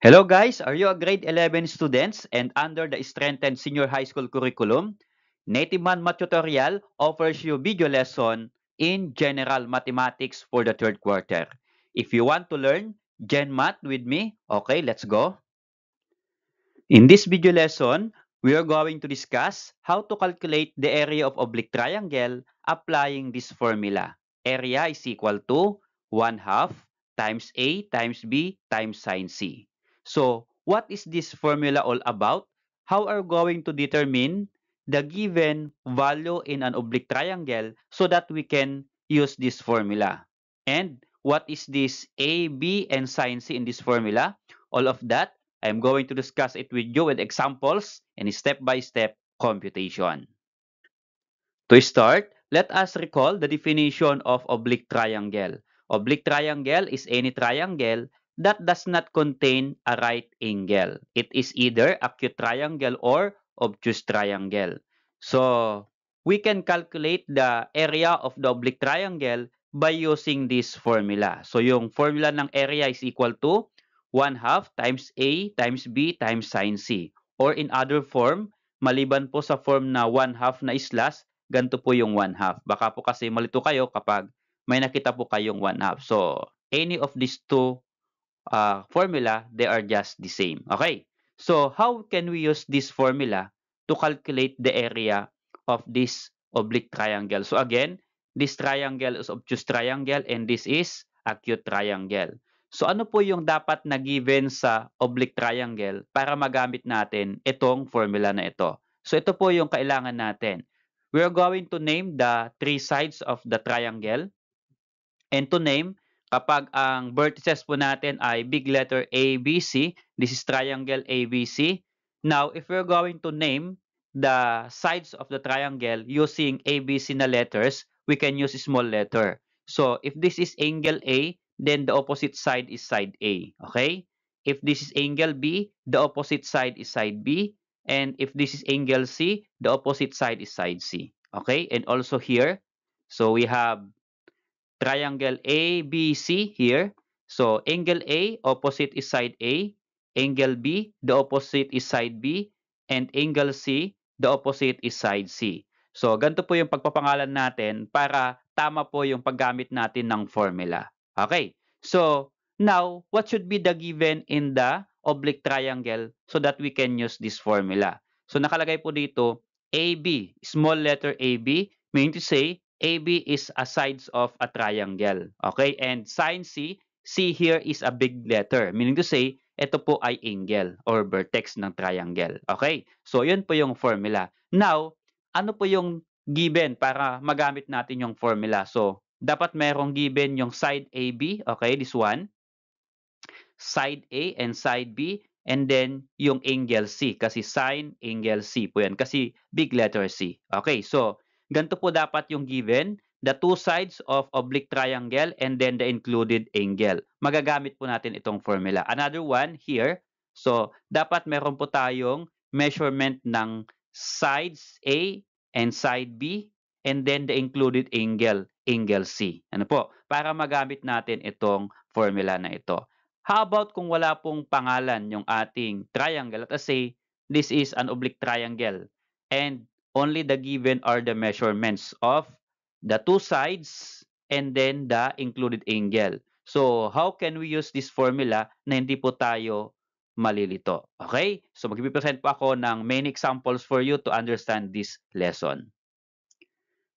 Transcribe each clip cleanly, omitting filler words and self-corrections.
Hello guys, are you a grade 11 students and under the strengthened senior high school curriculum? Native Man Math Tutorial offers you video lesson in general mathematics for the third quarter. If you want to learn Gen Math with me, okay, let's go. In this video lesson, we are going to discuss how to calculate the area of oblique triangle applying this formula. Area is equal to 1 half times A times B times sine C. So, what is this formula all about? How are we going to determine the given value in an oblique triangle so that we can use this formula? And what is this A, B, and sine C in this formula? All of that I'm going to discuss it with you with examples and step-by-step computation. To start, let us recall the definition of oblique triangle. Oblique triangle is any triangle that does not contain a right angle. It is either acute triangle or obtuse triangle. So, we can calculate the area of the oblique triangle by using this formula. So, yung formula ng area is equal to 1 half times A times B times sine C. Or in other form, maliban po sa form na 1 half na slash, ganito po yung 1 half. Baka po kasi malito kayo kapag may nakita po kayong 1 half. So, any of these two formula, they are just the same. Okay? So, how can we use this formula to calculate the area of this oblique triangle? So, again, this triangle is obtuse triangle and this is acute triangle. So, ano po yung dapat na given sa oblique triangle para magamit natin itong formula na ito? So, ito po yung kailangan natin. We are going to name the three sides of the triangle. And to name, kapag ang vertices po natin ay big letter A, B, C, this is triangle A, B, C. Now, if we're going to name the sides of the triangle using A, B, C na letters, we can use small letter. So, if this is angle A, then the opposite side is side A. Okay? If this is angle B, the opposite side is side B. And if this is angle C, the opposite side is side C. Okay? And also here, so we have triangle ABC here. So angle A, opposite is side A. Angle B, the opposite is side B. And angle C, the opposite is side C. So ganito po yung pagpapangalan natin para tama po yung paggamit natin ng formula. Okay. So now, what should be the given in the oblique triangle so that we can use this formula? So nakalagay po dito, AB, small letter AB, meaning to say AB is a sides of a triangle. Okay? And sine C, C here is a big letter. Meaning to say, ito po ay angle or vertex ng triangle. Okay? So, yun po yung formula. Now, ano po yung given para magamit natin yung formula? So, dapat merong given yung side AB. Okay? This one. Side A and side B. And then, yung angle C. Kasi sine, angle C po yan. Kasi big letter C. Okay? So, ganito po dapat yung given, the two sides of oblique triangle and then the included angle. Magagamit po natin itong formula. Another one here, so dapat meron po tayong measurement ng sides A and side B and then the included angle, angle C. Ano po? Para magamit natin itong formula na ito. How about kung wala pong pangalan yung ating triangle? Let us say, this is an oblique triangle and only the given are the measurements of the two sides and then the included angle. So, how can we use this formula na hindi po tayo malilito? Okay? So, mag-present po ako ng many examples for you to understand this lesson.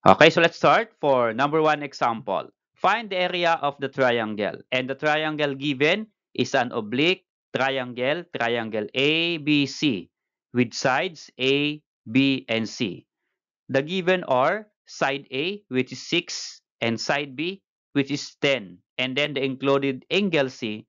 Okay, so let's start for number one example. Find the area of the triangle. And the triangle given is an oblique triangle, triangle ABC, with sides A, B, and C. The given are side A, which is 6, and side B, which is 10. And then the included angle C,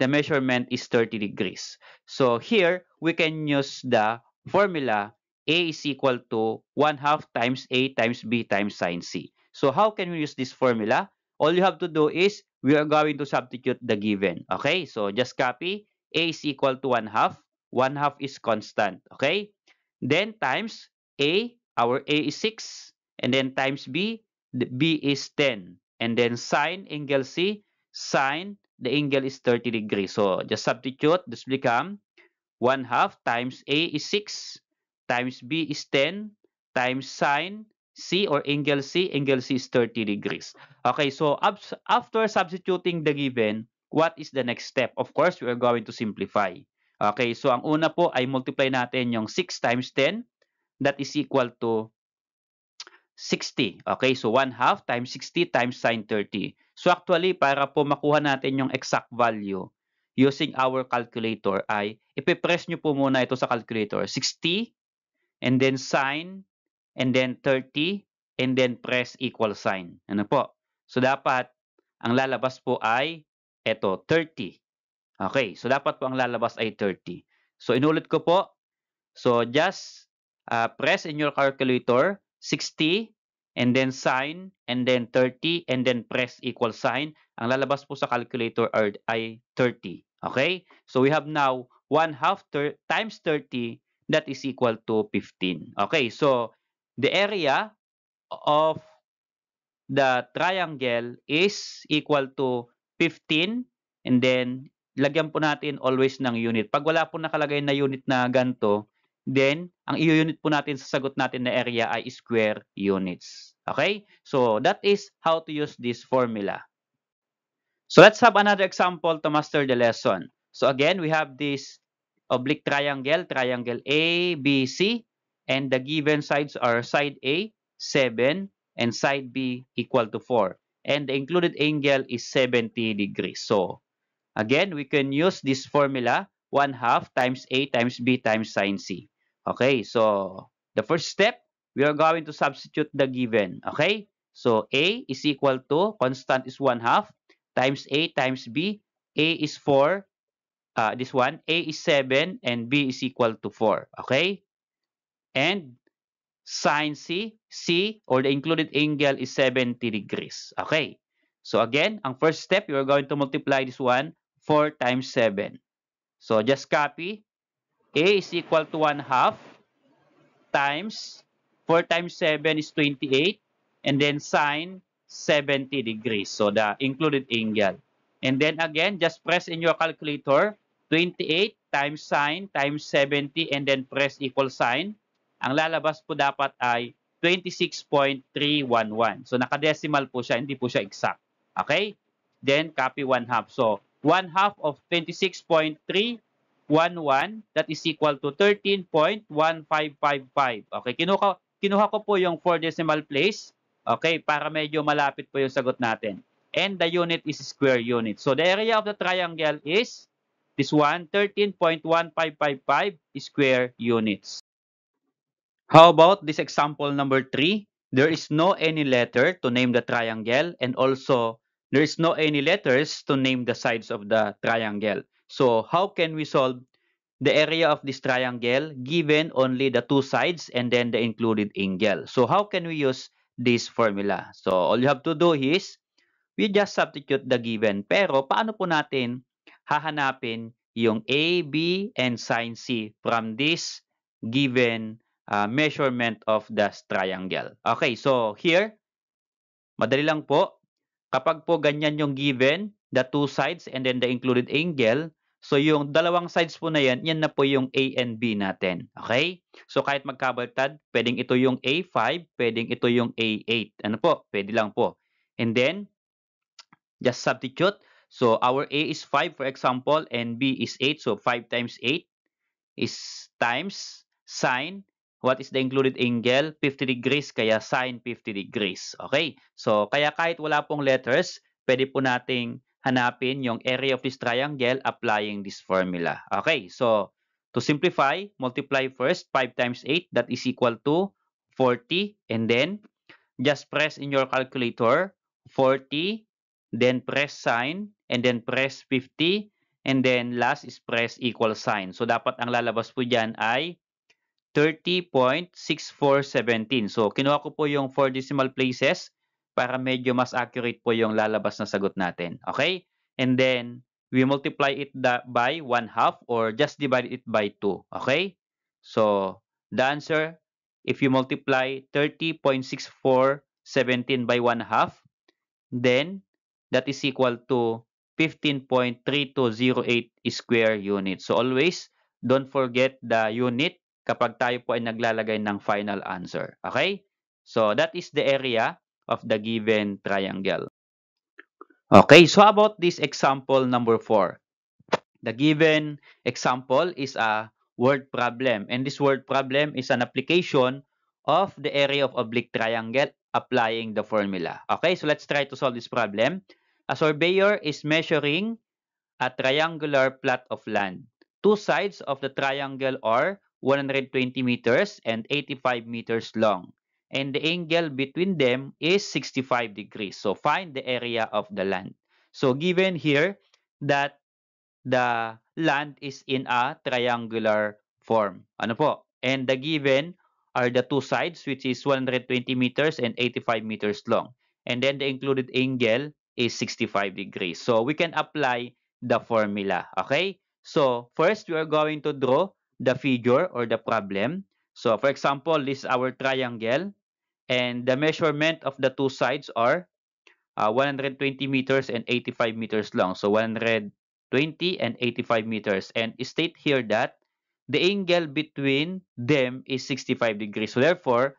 the measurement is 30 degrees. So here, we can use the formula A is equal to 1 half times A times B times sine C. So how can we use this formula? All you have to do is we are going to substitute the given. Okay, so just copy A is equal to 1 half. 1 half is constant. Okay, then times A, our A is 6, and then times B, the B is 10. And then sine angle C, sine the angle is 30 degrees. So just substitute, this become 1/2 times A is 6 times B is 10 times sine C or angle C is 30 degrees. Okay, so after substituting the given, what is the next step? Of course, we are going to simplify. Okay, so ang una po ay multiply natin yung 6 times 10, that is equal to 60. Okay, so 1/2 times 60 times sine 30. So actually, para po makuha natin yung exact value using our calculator ay ipipress nyo po muna ito sa calculator. 60 and then sine and then 30 and then press equal sign. Ano po? So dapat ang lalabas po ay ito, 30. Okay, so dapat po ang lalabas ay 30. So inulit ko po. So just press in your calculator 60 and then sign and then 30 and then press equal sign. Ang lalabas po sa calculator ay 30. Okay? So we have now 1/2 times 30, that is equal to 15. Okay, so the area of the triangle is equal to 15 and then lagyan po natin always ng unit. Pag wala po nakalagay na unit na ganito, then ang i-unit po natin sa sagot natin na area ay square units. Okay? So that is how to use this formula. So let's have another example to master the lesson. So again, we have this oblique triangle, triangle ABC, and the given sides are side A, 7, and side B equal to 4. And the included angle is 70 degrees. So again, we can use this formula, 1/2 times A times B times sine C. Okay, so the first step, we are going to substitute the given. Okay, so A is equal to, constant is 1/2, times A times B. A is 4, this one, A is 7, and B is equal to 4. Okay, and sine C, or the included angle is 70 degrees. Okay, so again, ang first step, you are going to multiply this one, 4 times 7. So just copy. A is equal to 1/2 times 4 times 7 is 28, and then sine 70 degrees. So the included angle. And then again, just press in your calculator, 28 times sine times 70 and then press equal sign. Ang lalabas po dapat ay 26.311. So nakadecimal po siya, hindi po siya exact. Okay? Then copy 1/2. So 1/2 of 26.311, that is equal to 13.1555. Okay, kinuha ko po yung 4 decimal place. Okay, para medyo malapit po yung sagot natin. And the unit is square unit. So the area of the triangle is this one, 13.1555 square units. How about this example number 3? There is no any letter to name the triangle, and also there is no any letters to name the sides of the triangle. So how can we solve the area of this triangle given only the two sides and then the included angle? So how can we use this formula? So all you have to do is we just substitute the given. Pero paano po natin hahanapin yung A, B, and sine C from this given measurement of the triangle? Okay, so here, madali lang po. Kapag po ganyan yung given, the two sides and then the included angle, so yung dalawang sides po na yan, yan na po yung A and B natin. Okay? So kahit magkabaltad, pwedeng ito yung A5, pwedeng ito yung A8. Ano po? Pwede lang po. And then, just substitute. So our A is 5 for example and B is 8. So 5 times 8 is times sine. What is the included angle? 50 degrees kaya sine 50 degrees. Okay? So kaya kahit wala pong letters, pwede po nating hanapin yung area of this triangle applying this formula. Okay? So to simplify, multiply first 5 times 8, that is equal to 40, and then just press in your calculator 40, then press sign, and then press 50, and then last is press equal sign. So dapat ang lalabas po dyan ay 30.6417. So kinuha ko po yung 4 decimal places para medyo mas accurate po yung lalabas na sagot natin. Okay? And then we multiply it by 1/2 or just divide it by 2. Okay? So the answer, if you multiply 30.6417 by 1/2, then that is equal to 15.3208 square units. So always, don't forget the unit kapag tayo po ay naglalagay ng final answer. Okay? So that is the area of the given triangle. Okay, so about this example number 4. The given example is a word problem, and this word problem is an application of the area of oblique triangle applying the formula. Okay, so let's try to solve this problem. A surveyor is measuring a triangular plot of land. Two sides of the triangle are 120 meters and 85 meters long, and the angle between them is 65 degrees. So find the area of the land. So given here that the land is in a triangular form. Ano po? And the given are the two sides, which is 120 meters and 85 meters long. And then the included angle is 65 degrees. So we can apply the formula. Okay? So first, we are going to draw the figure or the problem. So for example, this is our triangle. And the measurement of the two sides are 120 meters and 85 meters long. So 120 and 85 meters. And state here that the angle between them is 65 degrees. So therefore,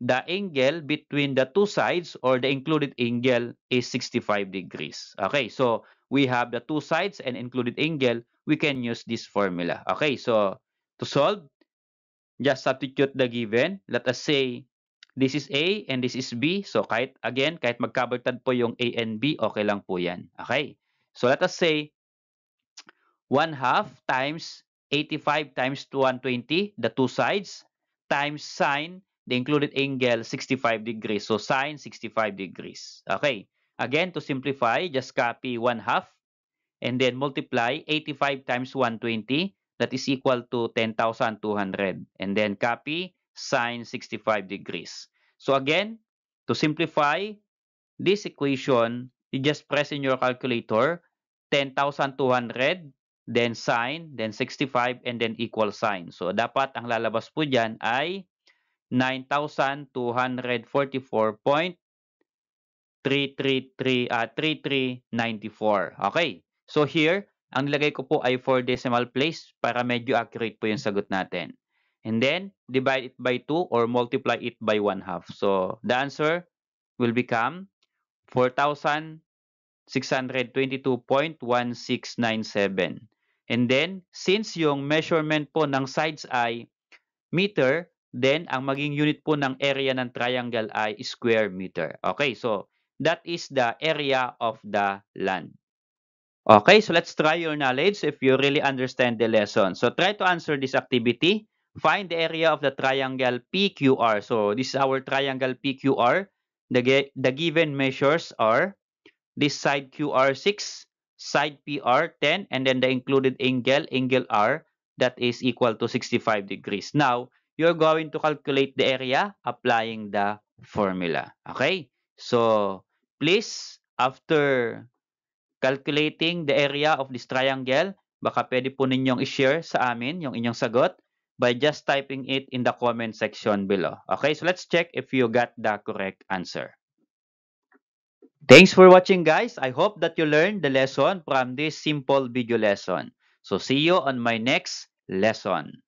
the angle between the two sides or the included angle is 65 degrees. Okay, so we have the two sides and included angle. We can use this formula. Okay, so to solve, just substitute the given. Let us say this is A and this is B. So kahit magkabartad po yung A and B, okay lang po yan. Okay. So let us say 1/2 times 85 times 120, the two sides, times sine, the included angle 65 degrees. So sine 65 degrees. Okay. Again, to simplify, just copy 1/2 and then multiply 85 times 120. That is equal to 10,200. And then copy sine 65 degrees. So again, to simplify this equation, you just press in your calculator 10,200, then sine, then 65, and then equal sign. So dapat ang lalabas po dyan ay 9,244.3394. Okay. So here, ang nilagay ko po ay 4 decimal place para medyo accurate po yung sagot natin. And then, divide it by 2 or multiply it by 1/2. So, the answer will become 4,622.1697. And then, since yung measurement po ng sides ay meter, then ang maging unit po ng area ng triangle ay square meter. Okay, so that is the area of the land. Okay, so let's try your knowledge if you really understand the lesson. So try to answer this activity. Find the area of the triangle PQR. So this is our triangle PQR. The given measures are this side QR6, side PR10, and then the included angle R, that is equal to 65 degrees. Now, you're going to calculate the area applying the formula. Okay? So, please, after calculating the area of this triangle, baka pwede po ninyong i-share sa amin yung inyong sagot by just typing it in the comment section below. Okay, so let's check if you got the correct answer. Thanks for watching, guys. I hope that you learned the lesson from this simple video lesson. So see you on my next lesson.